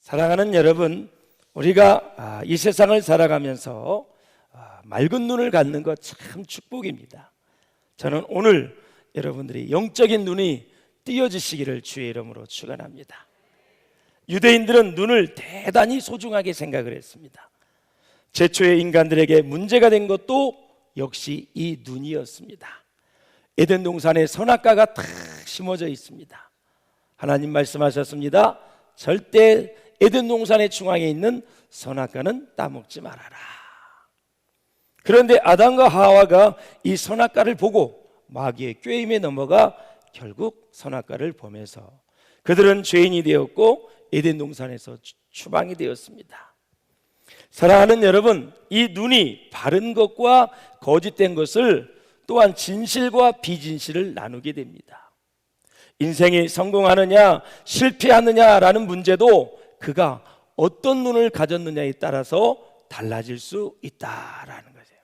사랑하는 여러분, 우리가 이 세상을 살아가면서 맑은 눈을 갖는 것 참 축복입니다. 저는 오늘 여러분들이 영적인 눈이 띄어지시기를 주의 이름으로 축원합니다. 유대인들은 눈을 대단히 소중하게 생각을 했습니다. 최초의 인간들에게 문제가 된 것도 역시 이 눈이었습니다. 에덴 동산에 선악과가 탁 심어져 있습니다. 하나님 말씀하셨습니다. 절대 에덴 동산의 중앙에 있는 선악과는 따먹지 말아라. 그런데 아담과 하와가 이 선악과를 보고 마귀의 꾀임에 넘어가 결국 선악과를 범해서 그들은 죄인이 되었고 에덴 동산에서 추방이 되었습니다. 사랑하는 여러분, 이 눈이 바른 것과 거짓된 것을 또한 진실과 비진실을 나누게 됩니다. 인생이 성공하느냐 실패하느냐라는 문제도 그가 어떤 눈을 가졌느냐에 따라서 달라질 수 있다라는 거죠.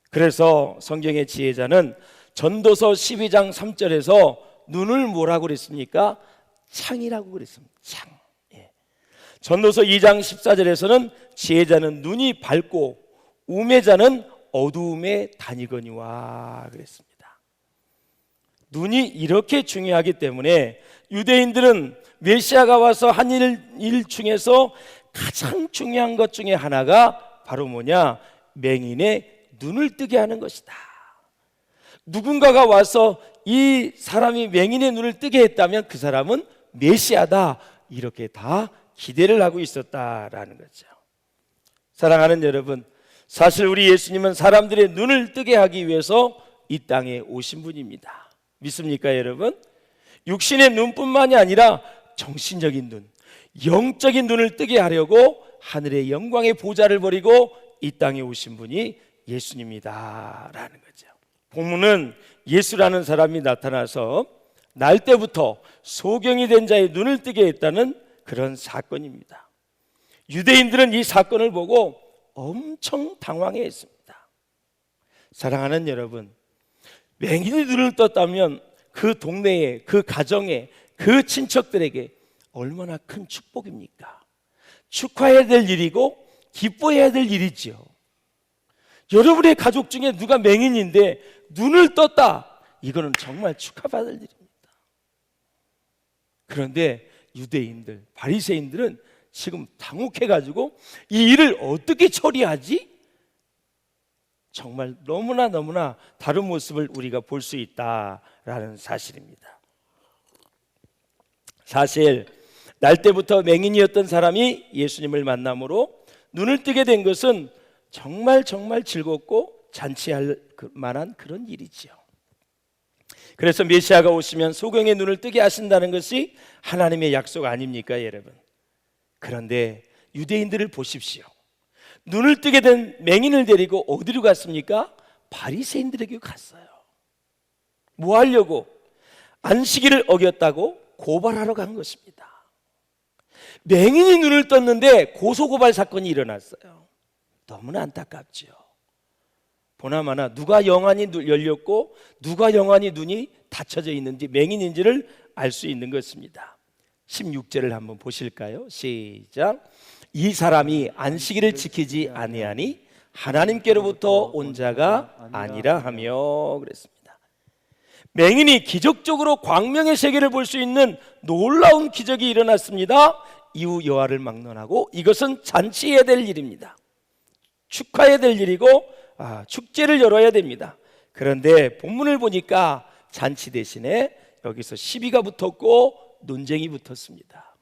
그래서 성경의 지혜자는 전도서 12장 3절에서 눈을 뭐라고 그랬습니까? 창이라고 그랬습니다. 창. 전도서 2장 14절에서는 지혜자는 눈이 밝고 우매자는 어두움에 다니거니와 그랬습니다. 눈이 이렇게 중요하기 때문에 유대인들은 메시아가 와서 한 일 중에서 가장 중요한 것 중에 하나가 바로 뭐냐? 맹인의 눈을 뜨게 하는 것이다. 누군가가 와서 이 사람이 맹인의 눈을 뜨게 했다면 그 사람은 메시아다, 이렇게 다 기대를 하고 있었다라는 거죠. 사랑하는 여러분, 사실 우리 예수님은 사람들의 눈을 뜨게 하기 위해서 이 땅에 오신 분입니다. 믿습니까 여러분? 육신의 눈뿐만이 아니라 정신적인 눈, 영적인 눈을 뜨게 하려고 하늘의 영광의 보좌를 버리고 이 땅에 오신 분이 예수님이다라는 거죠. 본문은 예수라는 사람이 나타나서 날 때부터 소경이 된 자의 눈을 뜨게 했다는 그런 사건입니다. 유대인들은 이 사건을 보고 엄청 당황해했습니다. 사랑하는 여러분, 맹인이 눈을 떴다면 그 동네에, 그 가정에, 그 친척들에게 얼마나 큰 축복입니까? 축하해야 될 일이고 기뻐해야 될 일이지요. 여러분의 가족 중에 누가 맹인인데 눈을 떴다, 이거는 정말 축하받을 일입니다. 그런데 유대인들, 바리새인들은 지금 당혹해가지고 이 일을 어떻게 처리하지? 정말 너무나 다른 모습을 우리가 볼 수 있다라는 사실입니다. 사실 날 때부터 맹인이었던 사람이 예수님을 만남으로 눈을 뜨게 된 것은 정말 즐겁고 잔치할 만한 그런 일이지요. 그래서 메시아가 오시면 소경의 눈을 뜨게 하신다는 것이 하나님의 약속 아닙니까 여러분? 그런데 유대인들을 보십시오. 눈을 뜨게 된 맹인을 데리고 어디로 갔습니까? 바리새인들에게 갔어요. 뭐 하려고? 안식일을 어겼다고 고발하러 간 것입니다. 맹인이 눈을 떴는데 고소고발 사건이 일어났어요. 너무나 안타깝죠. 보나마나 누가 영안이 열렸고 누가 영안이 눈이 닫혀져 있는지, 맹인인지를 알 수 있는 것입니다. 16절을 한번 보실까요? 시작. 이 사람이 안식일을 지키지 아니하니 하나님께로부터 온 자가 아니라 하며 그랬습니다. 맹인이 기적적으로 광명의 세계를 볼 수 있는 놀라운 기적이 일어났습니다. 이후 여호와를 막론하고 이것은 잔치해야 될 일입니다. 축하해야 될 일이고 축제를 열어야 됩니다. 그런데 본문을 보니까 잔치 대신에 여기서 시비가 붙었고 논쟁이 붙었습니다.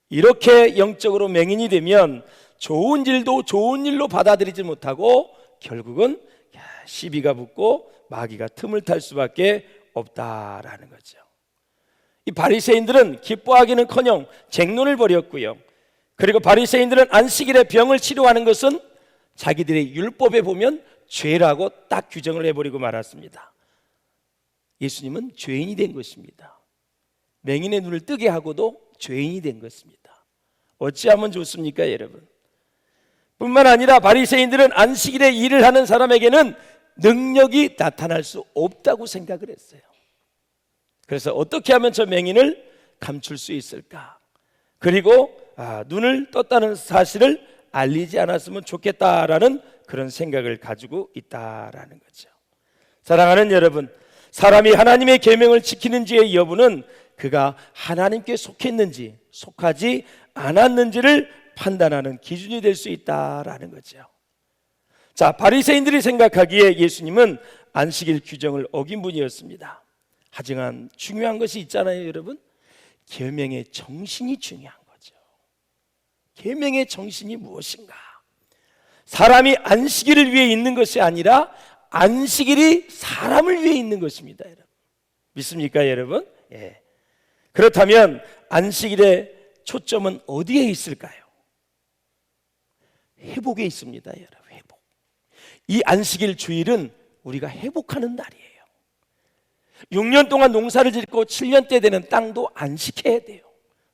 이렇게 영적으로 맹인이 되면 좋은 일도 좋은 일로 받아들이지 못하고 결국은 시비가 붙고 마귀가 틈을 탈 수밖에 없다라는 거죠. 이 바리새인들은 기뻐하기는커녕 쟁론을 벌였고요. 그리고 바리새인들은 안식일에 병을 치료하는 것은 자기들의 율법에 보면 죄라고 딱 규정을 해버리고 말았습니다. 예수님은 죄인이 된 것입니다. 맹인의 눈을 뜨게 하고도 죄인이 된 것입니다. 어찌하면 좋습니까 여러분? 뿐만 아니라 바리새인들은 안식일에 일을 하는 사람에게는 능력이 나타날 수 없다고 생각을 했어요. 그래서 어떻게 하면 저 맹인을 감출 수 있을까? 그리고 눈을 떴다는 사실을 알리지 않았으면 좋겠다라는 그런 생각을 가지고 있다라는 거죠. 사랑하는 여러분, 사람이 하나님의 계명을 지키는지의 여부는 그가 하나님께 속했는지 속하지 않았는지를 판단하는 기준이 될 수 있다라는 거죠. 자, 바리새인들이 생각하기에 예수님은 안식일 규정을 어긴 분이었습니다. 하지만 중요한 것이 있잖아요, 여러분. 계명의 정신이 중요한 거죠. 계명의 정신이 무엇인가? 사람이 안식일을 위해 있는 것이 아니라 안식일이 사람을 위해 있는 것입니다, 여러분. 믿습니까, 여러분? 예. 그렇다면 안식일의 초점은 어디에 있을까요? 회복에 있습니다, 여러분. 회복. 이 안식일 주일은 우리가 회복하는 날이에요. 6년 동안 농사를 짓고 7년째 되는 땅도 안식해야 돼요.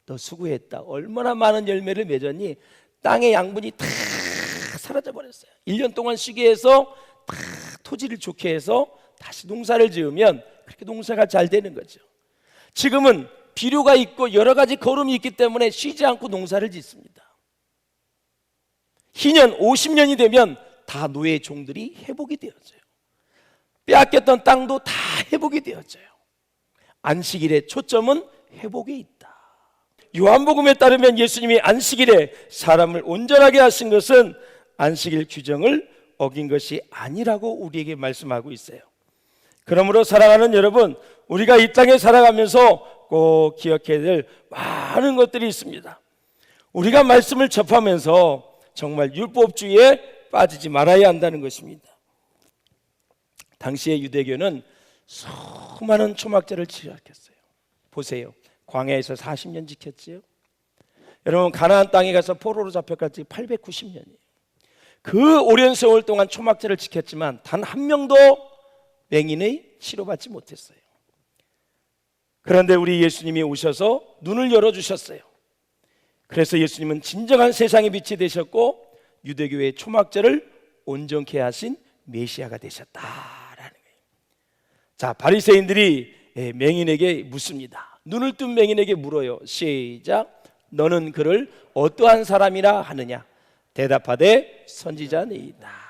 너 수고했다. 얼마나 많은 열매를 맺었니? 땅의 양분이 다 사라져 버렸어요. 1년 동안 쉬게 해서 다 토지를 좋게 해서 다시 농사를 지으면 그렇게 농사가 잘 되는 거죠. 지금은 비료가 있고 여러 가지 거름이 있기 때문에 쉬지 않고 농사를 짓습니다. 희년 50년이 되면 다 노예 종들이 회복이 되어져요. 빼앗겼던 땅도 다 회복이 되어져요. 안식일의 초점은 회복에 있다. 요한복음에 따르면 예수님이 안식일에 사람을 온전하게 하신 것은 안식일 규정을 어긴 것이 아니라고 우리에게 말씀하고 있어요. 그러므로 사랑하는 여러분, 우리가 이 땅에 살아가면서 꼭 기억해야 될 많은 것들이 있습니다. 우리가 말씀을 접하면서 정말 율법주의에 빠지지 말아야 한다는 것입니다. 당시의 유대교는 수많은 초막절을 지켰어요. 보세요. 광야에서 40년 지켰지요. 여러분, 가나안 땅에 가서 포로로 잡혀까지 890년이에요. 그 오랜 세월 동안 초막절을 지켰지만 단 한 명도 맹인의 치료받지 못했어요. 그런데 우리 예수님이 오셔서 눈을 열어주셨어요. 그래서 예수님은 진정한 세상의 빛이 되셨고 유대교의 초막절을 온전케 하신 메시아가 되셨다라는 거예요. 자, 바리새인들이 맹인에게 묻습니다. 눈을 뜬 맹인에게 물어요. 시작. 너는 그를 어떠한 사람이라 하느냐? 대답하되 선지자니이다.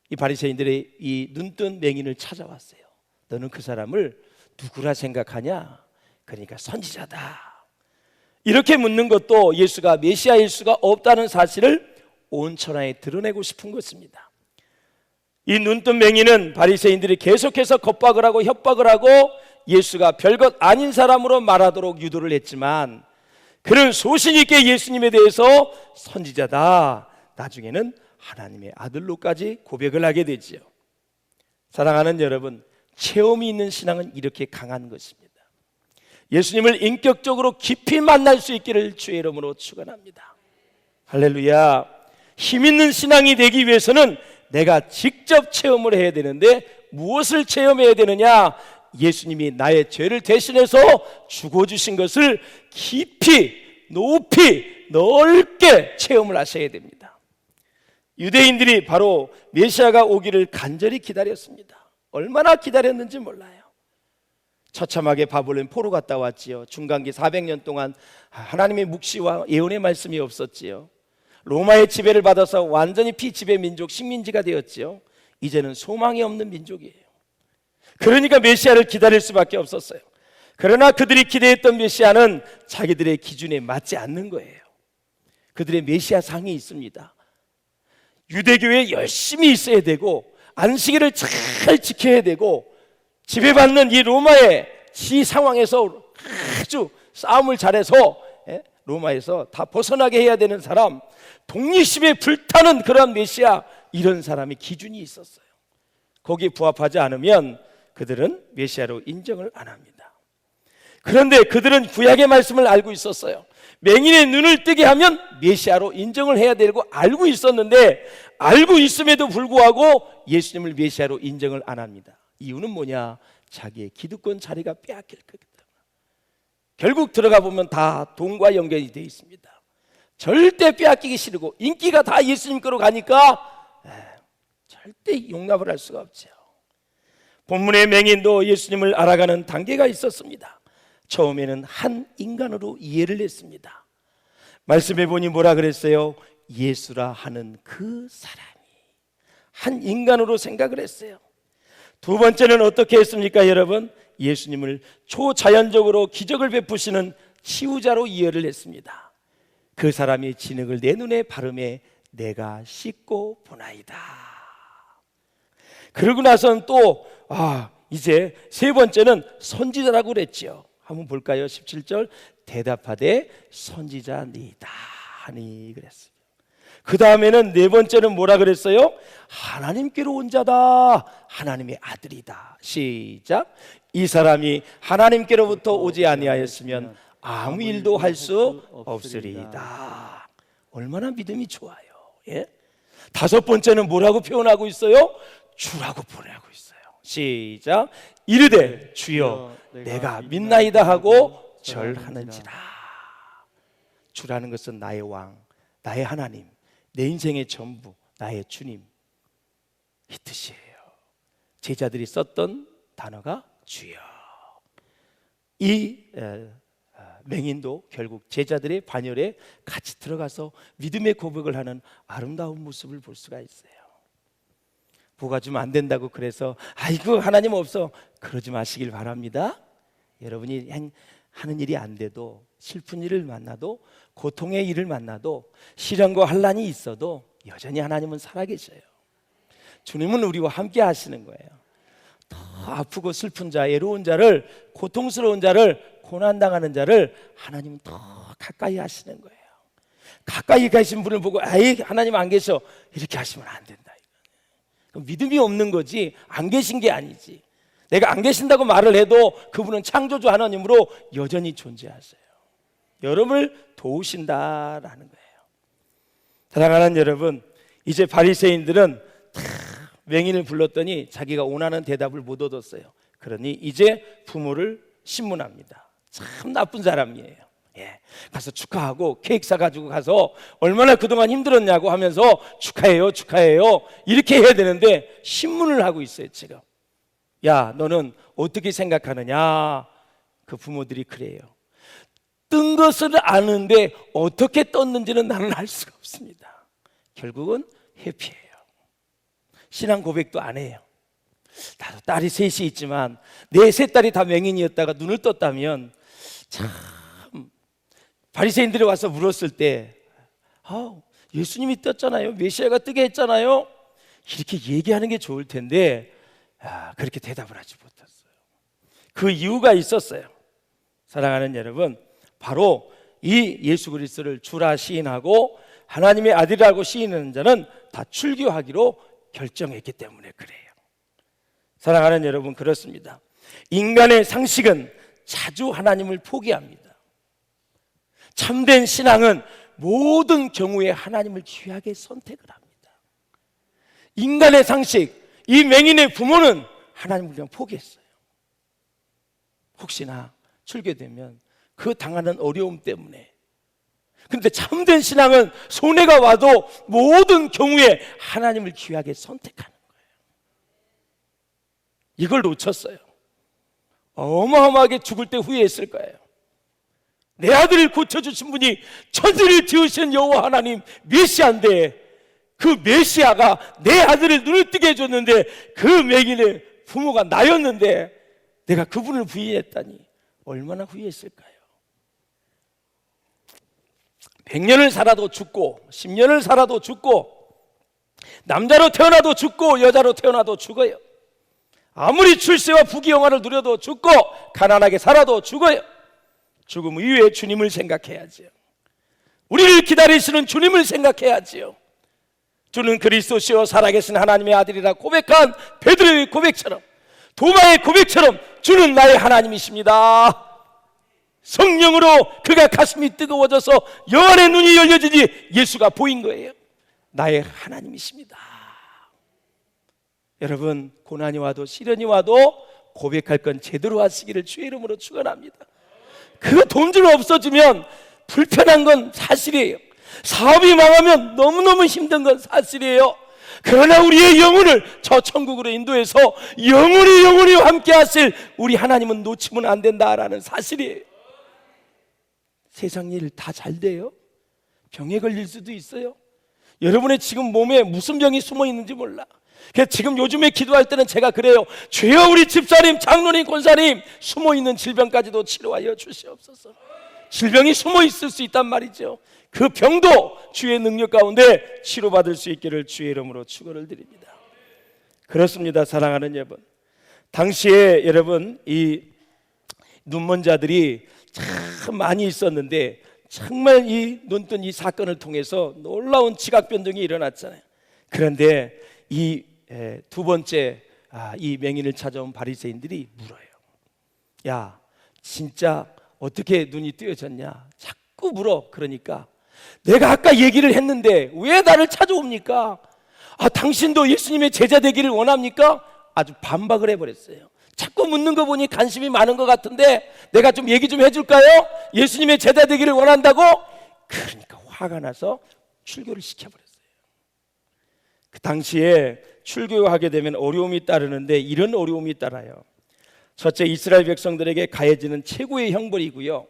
이 바리새인들이 이 눈뜬 맹인을 찾아왔어요. 너는 그 사람을 누구라 생각하냐? 그러니까 선지자다. 이렇게 묻는 것도 예수가 메시아일 수가 없다는 사실을 온 천하에 드러내고 싶은 것입니다. 이 눈뜬 맹인은 바리새인들이 계속해서 겁박을 하고 협박을 하고 예수가 별것 아닌 사람으로 말하도록 유도를 했지만 그는 소신 있게 예수님에 대해서 선지자다, 나중에는 하나님의 아들로까지 고백을 하게 되지요. 사랑하는 여러분, 체험이 있는 신앙은 이렇게 강한 것입니다. 예수님을 인격적으로 깊이 만날 수 있기를 주의 이름으로 축원합니다. 할렐루야. 힘 있는 신앙이 되기 위해서는 내가 직접 체험을 해야 되는데 무엇을 체험해야 되느냐? 예수님이 나의 죄를 대신해서 죽어주신 것을 깊이, 높이, 넓게 체험을 하셔야 됩니다. 유대인들이 바로 메시아가 오기를 간절히 기다렸습니다. 얼마나 기다렸는지 몰라요. 처참하게 바벨론 포로 갔다 왔지요. 중간기 400년 동안 하나님의 묵시와 예언의 말씀이 없었지요. 로마의 지배를 받아서 완전히 피지배 민족, 식민지가 되었지요. 이제는 소망이 없는 민족이에요. 그러니까 메시아를 기다릴 수밖에 없었어요. 그러나 그들이 기대했던 메시아는 자기들의 기준에 맞지 않는 거예요. 그들의 메시아 상이 있습니다. 유대교에 열심히 있어야 되고 안식일을 잘 지켜야 되고 지배받는 이 로마의 지 상황에서 아주 싸움을 잘해서 로마에서 다 벗어나게 해야 되는 사람, 독립심에 불타는 그런 메시아, 이런 사람의 기준이 있었어요. 거기에 부합하지 않으면 그들은 메시아로 인정을 안 합니다. 그런데 그들은 구약의 말씀을 알고 있었어요. 맹인의 눈을 뜨게 하면 메시아로 인정을 해야 되고 알고 있었는데 알고 있음에도 불구하고 예수님을 메시아로 인정을 안 합니다. 이유는 뭐냐? 자기의 기득권 자리가 빼앗길 거기 때문에. 결국 들어가 보면 다 돈과 연결이 되어 있습니다. 절대 빼앗기기 싫고 인기가 다 예수님 거로 가니까 절대 용납을 할 수가 없죠. 본문의 맹인도 예수님을 알아가는 단계가 있었습니다. 처음에는 한 인간으로 이해를 했습니다. 말씀해 보니 뭐라 그랬어요? 예수라 하는 그 사람이 한 인간으로 생각을 했어요. 두 번째는 어떻게 했습니까, 여러분? 예수님을 초자연적으로 기적을 베푸시는 치유자로 이해를 했습니다. 그 사람이 진흙을 내 눈에 바르매 내가 씻고 보나이다. 그러고 나서는 또 이제 세 번째는 선지자라고 그랬죠. 한번 볼까요? 17절 대답하되 선지자니이다 하니 그랬어요. 그 다음에는 네 번째는 뭐라 그랬어요? 하나님께로 온 자다, 하나님의 아들이다. 시작. 이 사람이 하나님께로부터 오지 아니하였으면 아무 일도 할 수 없으리이다. 얼마나 믿음이 좋아요. 예? 다섯 번째는 뭐라고 표현하고 있어요? 주라고 표현하고 있어요. 시작. 이르되 주여 내가 믿나이다 하고 절하는지라. 주라는 것은 나의 왕, 나의 하나님, 내 인생의 전부, 나의 주님, 이 뜻이에요. 제자들이 썼던 단어가 주여. 이 맹인도 결국 제자들의 반열에 같이 들어가서 믿음의 고백을 하는 아름다운 모습을 볼 수가 있어요. 뭐가 좀 안 된다고 그래서 아이고 하나님 없어, 그러지 마시길 바랍니다. 여러분이 하는 일이 안 돼도, 슬픈 일을 만나도, 고통의 일을 만나도, 시련과 환난이 있어도 여전히 하나님은 살아계셔요. 주님은 우리와 함께 하시는 거예요. 더 아프고 슬픈 자, 애로운 자를, 고통스러운 자를, 고난당하는 자를 하나님은 더 가까이 하시는 거예요. 가까이 계신 분을 보고 아이 하나님 안 계셔, 이렇게 하시면 안 된다. 믿음이 없는 거지 안 계신 게 아니지. 내가 안 계신다고 말을 해도 그분은 창조주 하나님으로 여전히 존재하세요. 여러분을 도우신다라는 거예요. 사랑하는 여러분, 이제 바리새인들은 다 맹인을 불렀더니 자기가 원하는 대답을 못 얻었어요. 그러니 이제 부모를 신문합니다. 참 나쁜 사람이에요. 예, 가서 축하하고 케이크 사가지고 가서 얼마나 그동안 힘들었냐고 하면서 축하해요 축하해요 이렇게 해야 되는데 신문을 하고 있어요. 지금 야 너는 어떻게 생각하느냐. 그 부모들이 그래요. 뜬 것을 아는데 어떻게 떴는지는 나는 알 수가 없습니다. 결국은 회피해요. 신앙 고백도 안 해요. 나도 딸이 셋이 있지만 내 세 딸이 다 맹인이었다가 눈을 떴다면 참, 바리새인들이 와서 물었을 때 예수님이 떴잖아요, 메시아가 뜨게 했잖아요, 이렇게 얘기하는 게 좋을 텐데 그렇게 대답을 하지 못했어요. 그 이유가 있었어요. 사랑하는 여러분, 바로 이 예수 그리스도를 주라 시인하고 하나님의 아들이라고 시인하는 자는 다 출교하기로 결정했기 때문에 그래요. 사랑하는 여러분, 그렇습니다. 인간의 상식은 자주 하나님을 포기합니다. 참된 신앙은 모든 경우에 하나님을 귀하게 선택을 합니다. 인간의 상식, 이 맹인의 부모는 하나님을 그냥 포기했어요. 혹시나 출교되면 그 당하는 어려움 때문에. 그런데 참된 신앙은 손해가 와도 모든 경우에 하나님을 귀하게 선택하는 거예요. 이걸 놓쳤어요. 어마어마하게 죽을 때 후회했을 거예요. 내 아들을 고쳐주신 분이 천지를 지으신 여호와 하나님 메시아인데, 그 메시아가 내 아들을 눈을 뜨게 해줬는데 그 맹인의 부모가 나였는데 내가 그분을 부인했다니 얼마나 후회했을까요? 100년을 살아도 죽고 10년을 살아도 죽고, 남자로 태어나도 죽고 여자로 태어나도 죽어요. 아무리 출세와 부귀영화를 누려도 죽고 가난하게 살아도 죽어요. 죽음 이후에 주님을 생각해야지요. 우리를 기다리시는 주님을 생각해야지요. 주는 그리스도시요 살아계신 하나님의 아들이라 고백한 베드로의 고백처럼, 도마의 고백처럼 주는 나의 하나님이십니다. 성령으로 그가 가슴이 뜨거워져서 영안의 눈이 열려지니 예수가 보인 거예요. 나의 하나님이십니다. 여러분, 고난이 와도 시련이 와도 고백할 건 제대로 하시기를 주의 이름으로 축원합니다. 그 돈줄 없어지면 불편한 건 사실이에요. 사업이 망하면 너무너무 힘든 건 사실이에요. 그러나 우리의 영혼을 저 천국으로 인도해서 영원히 함께 하실 우리 하나님은 놓치면 안 된다라는 사실이에요. 세상 일 다 잘 돼요? 병에 걸릴 수도 있어요. 여러분의 지금 몸에 무슨 병이 숨어 있는지 몰라. 그래서 지금 요즘에 기도할 때는 제가 그래요. 주여 우리 집사님, 장로님, 권사님 숨어 있는 질병까지도 치료하여 주시옵소서. 질병이 숨어 있을 수 있단 말이죠. 그 병도 주의 능력 가운데 치료받을 수 있기를 주의 이름으로 축원을 드립니다. 그렇습니다. 사랑하는 여러분, 당시에 여러분 이 눈먼 자들이 참 많이 있었는데 정말 이 눈뜬 이 사건을 통해서 놀라운 지각 변동이 일어났잖아요. 그런데 이 두 번째 이 맹인을 찾아온 바리새인들이 물어요. 야, 진짜 어떻게 눈이 뜨여졌냐? 자꾸 물어. 그러니까 내가 아까 얘기를 했는데 왜 나를 찾아옵니까? 당신도 예수님의 제자 되기를 원합니까? 아주 반박을 해버렸어요. 자꾸 묻는 거 보니 관심이 많은 것 같은데 내가 좀 얘기 좀 해줄까요? 예수님의 제자 되기를 원한다고? 그러니까 화가 나서 출교를 시켜버렸어요. 그 당시에 출교하게 되면 어려움이 따르는데 이런 어려움이 따라요. 첫째, 이스라엘 백성들에게 가해지는 최고의 형벌이고요.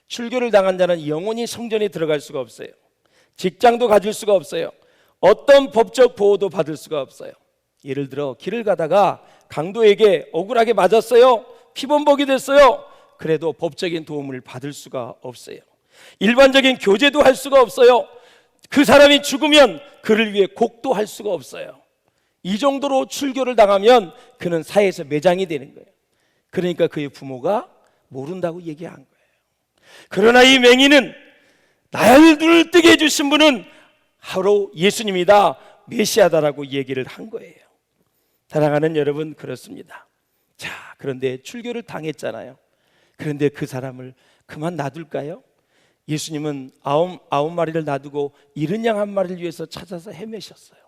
출교를 당한 자는 영원히 성전에 들어갈 수가 없어요. 직장도 가질 수가 없어요. 어떤 법적 보호도 받을 수가 없어요. 예를 들어 길을 가다가 강도에게 억울하게 맞았어요. 피범벅이 됐어요. 그래도 법적인 도움을 받을 수가 없어요. 일반적인 교제도 할 수가 없어요. 그 사람이 죽으면 그를 위해 곡도 할 수가 없어요. 이 정도로 출교를 당하면 그는 사회에서 매장이 되는 거예요. 그러니까 그의 부모가 모른다고 얘기한 거예요. 그러나 이 맹인은 나를 눈을 뜨게 해주신 분은 바로 예수님이다, 메시아다라고 얘기를 한 거예요. 사랑하는 여러분, 그렇습니다. 자, 그런데 출교를 당했잖아요. 그런데 그 사람을 그만 놔둘까요? 예수님은 아홉 마리를 놔두고 잃은 양 한 마리를 위해서 찾아서 헤매셨어요.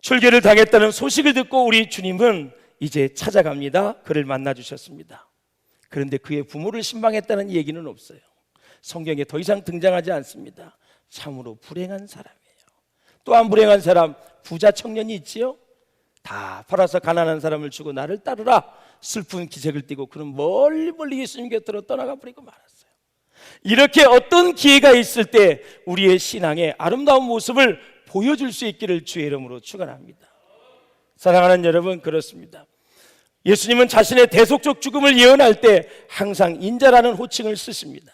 출교를 당했다는 소식을 듣고 우리 주님은 이제 찾아갑니다. 그를 만나 주셨습니다. 그런데 그의 부모를 신방했다는 얘기는 없어요. 성경에 더 이상 등장하지 않습니다. 참으로 불행한 사람이에요. 또한 불행한 사람, 부자 청년이 있지요. 다 팔아서 가난한 사람을 주고 나를 따르라 슬픈 기색을 띠고 그는 멀리 예수님 곁으로 떠나가 버리고 말았어요. 이렇게 어떤 기회가 있을 때 우리의 신앙의 아름다운 모습을 보여줄 수 있기를 주의 이름으로 축원합니다. 사랑하는 여러분, 그렇습니다. 예수님은 자신의 대속적 죽음을 예언할 때 항상 인자라는 호칭을 쓰십니다.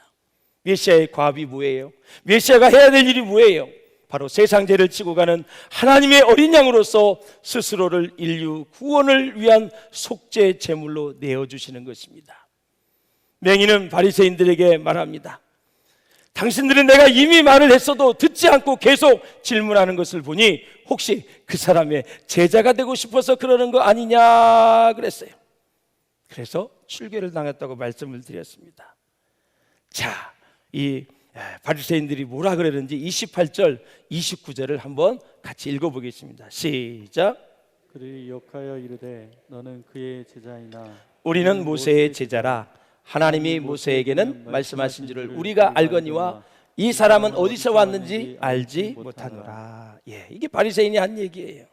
메시아의 과업이 뭐예요? 메시아가 해야 될 일이 뭐예요? 바로 세상 죄를 지고 가는 하나님의 어린 양으로서 스스로를 인류 구원을 위한 속죄 제물로 내어주시는 것입니다. 맹인은 바리새인들에게 말합니다. 당신들은 내가 이미 말을 했어도 듣지 않고 계속 질문하는 것을 보니 혹시 그 사람의 제자가 되고 싶어서 그러는 거 아니냐 그랬어요. 그래서 출교를 당했다고 말씀을 드렸습니다. 자, 이 바리새인들이 뭐라 그러는지 28절, 29절을 한번 같이 읽어보겠습니다. 시작. 그를 욕하여 이르되 너는 그의 제자이나 우리는 모세의 제자라. 하나님이 모세에게는 말씀하신 줄을 우리가 알거니와 이 사람은 어디서 왔는지 알지 못하노라. 이게 바리새인이 한 얘기예요.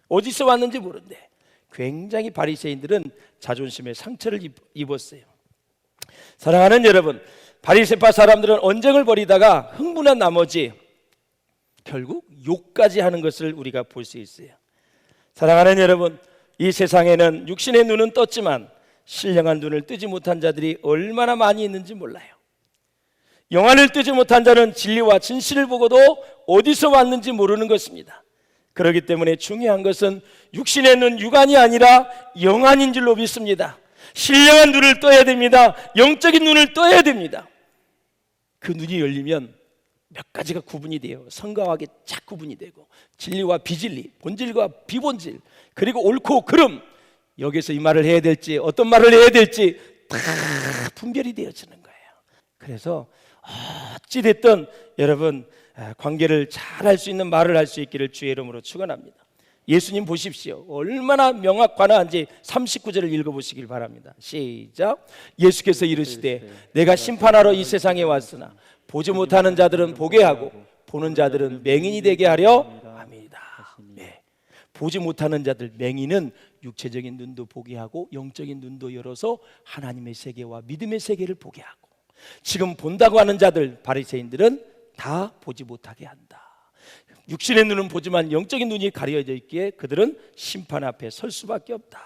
어디서 왔는지 모른대. 굉장히 바리새인들은 자존심에 상처를 입었어요. 사랑하는 여러분, 바리새파 사람들은 언쟁을 벌이다가 흥분한 나머지 결국 욕까지 하는 것을 우리가 볼 수 있어요. 사랑하는 여러분, 이 세상에는 육신의 눈은 떴지만 신령한 눈을 뜨지 못한 자들이 얼마나 많이 있는지 몰라요. 영안을 뜨지 못한 자는 진리와 진실을 보고도 어디서 왔는지 모르는 것입니다. 그렇기 때문에 중요한 것은 육신의 눈, 육안이 아니라 영안인 줄로 믿습니다. 신령한 눈을 떠야 됩니다. 영적인 눈을 떠야 됩니다. 그 눈이 열리면 몇 가지가 구분이 돼요. 성가하게 쫙 구분이 되고 진리와 비진리, 본질과 비본질, 그리고 옳고 그름, 여기서 이 말을 해야 될지 어떤 말을 해야 될지 다 분별이 되어지는 거예요. 그래서 어찌됐든 여러분 관계를 잘 할 수 있는 말을 할 수 있기를 주의 이름으로 축원합니다. 예수님 보십시오. 얼마나 명확관한지 39절을 읽어보시길 바랍니다. 시작. 예수께서 이르시되 내가 심판하러 이 세상에 왔으나 보지 못하는 자들은 보게 하고 보는 자들은 맹인이 되게 하려 함이다. 보지 못하는 자들, 맹인은 육체적인 눈도 보게 하고 영적인 눈도 열어서 하나님의 세계와 믿음의 세계를 보게 하고, 지금 본다고 하는 자들, 바리새인들은 다 보지 못하게 한다. 육신의 눈은 보지만 영적인 눈이 가려져 있기에 그들은 심판 앞에 설 수밖에 없다.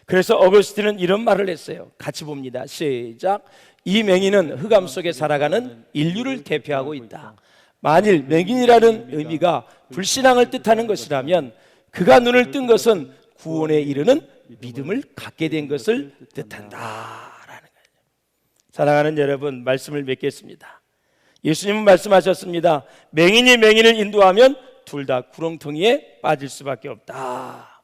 그래서 어거스틴은 이런 말을 했어요. 같이 봅니다. 시작. 이 맹인은 흑암 속에 살아가는 인류를 대표하고 있다. 만일 맹인이라는 의미가 불신앙을 뜻하는 것이라면 그가 눈을 뜬 것은 구원에 이르는 믿음을 갖게 된 것을 뜻한다라는 거예요. 사랑하는 여러분, 말씀을 맺겠습니다. 예수님은 말씀하셨습니다. 맹인이 맹인을 인도하면 둘 다 구렁텅이에 빠질 수밖에 없다.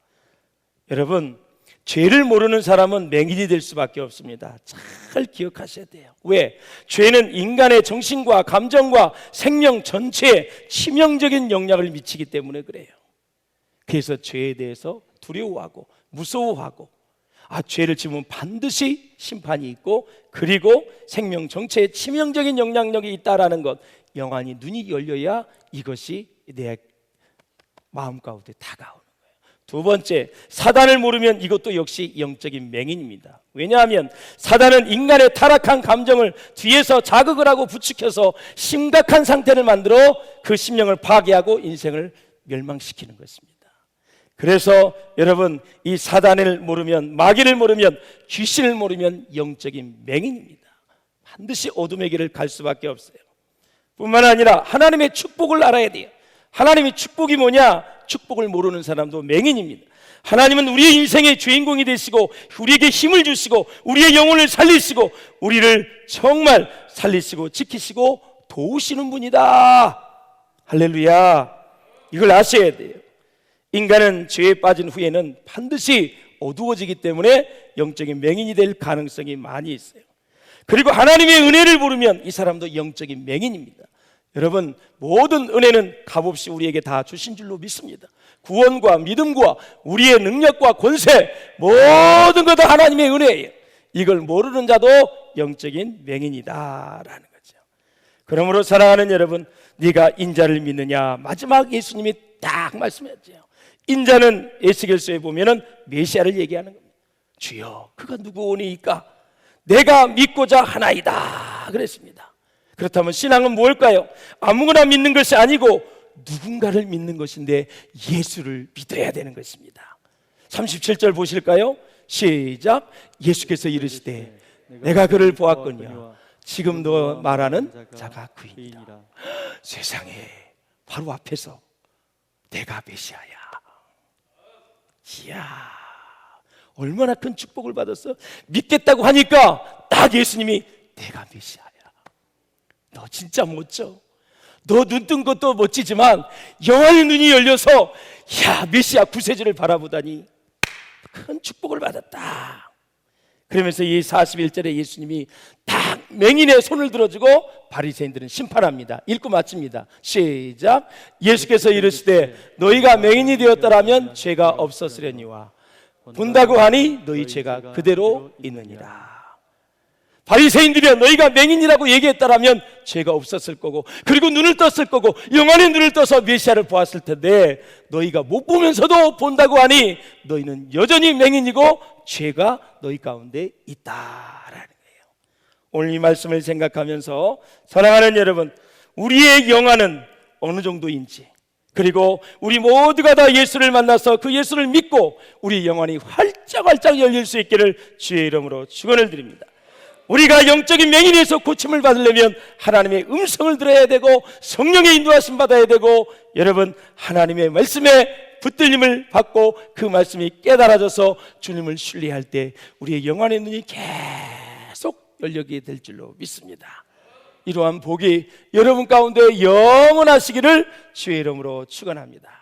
여러분, 죄를 모르는 사람은 맹인이 될 수밖에 없습니다. 잘 기억하셔야 돼요. 왜? 죄는 인간의 정신과 감정과 생명 전체에 치명적인 영향을 미치기 때문에 그래요. 그래서 죄에 대해서 두려워하고 무서워하고, 죄를 지으면 반드시 심판이 있고, 그리고 생명 전체에 치명적인 영향력이 있다라는 것, 영안이 눈이 열려야 이것이 내 마음 가운데 다가오는 거예요. 두 번째, 사단을 모르면 이것도 역시 영적인 맹인입니다. 왜냐하면 사단은 인간의 타락한 감정을 뒤에서 자극을 하고 부추겨서 심각한 상태를 만들어 그 심령을 파괴하고 인생을 멸망시키는 것입니다. 그래서 여러분, 이 사단을 모르면, 마귀를 모르면, 귀신을 모르면 영적인 맹인입니다. 반드시 어둠의 길을 갈 수밖에 없어요. 뿐만 아니라 하나님의 축복을 알아야 돼요. 하나님의 축복이 뭐냐? 축복을 모르는 사람도 맹인입니다. 하나님은 우리의 인생의 주인공이 되시고 우리에게 힘을 주시고 우리의 영혼을 살리시고 우리를 정말 살리시고 지키시고 도우시는 분이다. 할렐루야. 이걸 아셔야 돼요. 인간은 죄에 빠진 후에는 반드시 어두워지기 때문에 영적인 맹인이 될 가능성이 많이 있어요. 그리고 하나님의 은혜를 모르면 이 사람도 영적인 맹인입니다. 여러분, 모든 은혜는 값없이 우리에게 다 주신 줄로 믿습니다. 구원과 믿음과 우리의 능력과 권세, 모든 것 다 하나님의 은혜예요. 이걸 모르는 자도 영적인 맹인이다라는 거죠. 그러므로 사랑하는 여러분, 네가 인자를 믿느냐? 마지막 예수님이 딱 말씀했죠. 인자는 에스겔서에 보면은 메시아를 얘기하는 겁니다. 주여, 그가 누구오니이까? 내가 믿고자 하나이다 그랬습니다. 그렇다면 신앙은 뭘까요? 아무거나 믿는 것이 아니고 누군가를 믿는 것인데 예수를 믿어야 되는 것입니다. 37절 보실까요? 시작. 예수께서 이르시되 내가 그를 보았거니와 지금도 말하는 자가 그이니라. 세상에 바로 앞에서 내가 메시아야. 이야, 얼마나 큰 축복을 받았어. 믿겠다고 하니까 딱 예수님이 내가 메시아야. 너 진짜 멋져. 너 눈 뜬 것도 멋지지만 영원의 눈이 열려서 야, 메시아 구세주를 바라보다니 큰 축복을 받았다. 그러면서 이 41절에 예수님이 딱 맹인의 손을 들어주고 바리새인들은 심판합니다. 읽고 마칩니다. 시작. 예수께서 이르시되 너희가 맹인이 되었더라면 죄가 없었으려니와 본다고 하니 너희 죄가 그대로 있느니라. 바리새인들이 너희가 맹인이라고 얘기했다라면 죄가 없었을 거고, 그리고 눈을 떴을 거고, 영원의 눈을 떠서 메시아를 보았을 텐데 너희가 못 보면서도 본다고 하니 너희는 여전히 맹인이고 죄가 너희 가운데 있다라는 거예요. 오늘 이 말씀을 생각하면서 사랑하는 여러분, 우리의 영안은 어느 정도인지, 그리고 우리 모두가 다 예수를 만나서 그 예수를 믿고 우리 영안이 활짝활짝 열릴 수 있기를 주의 이름으로 축원을 드립니다. 우리가 영적인 맹인에서 고침을 받으려면 하나님의 음성을 들어야 되고 성령의 인도하심 받아야 되고, 여러분, 하나님의 말씀에 붙들림을 받고 그 말씀이 깨달아져서 주님을 신뢰할 때 우리의 영안의 눈이 계속 열리게 될 줄로 믿습니다. 이러한 복이 여러분 가운데 영원하시기를 주의 이름으로 축원합니다.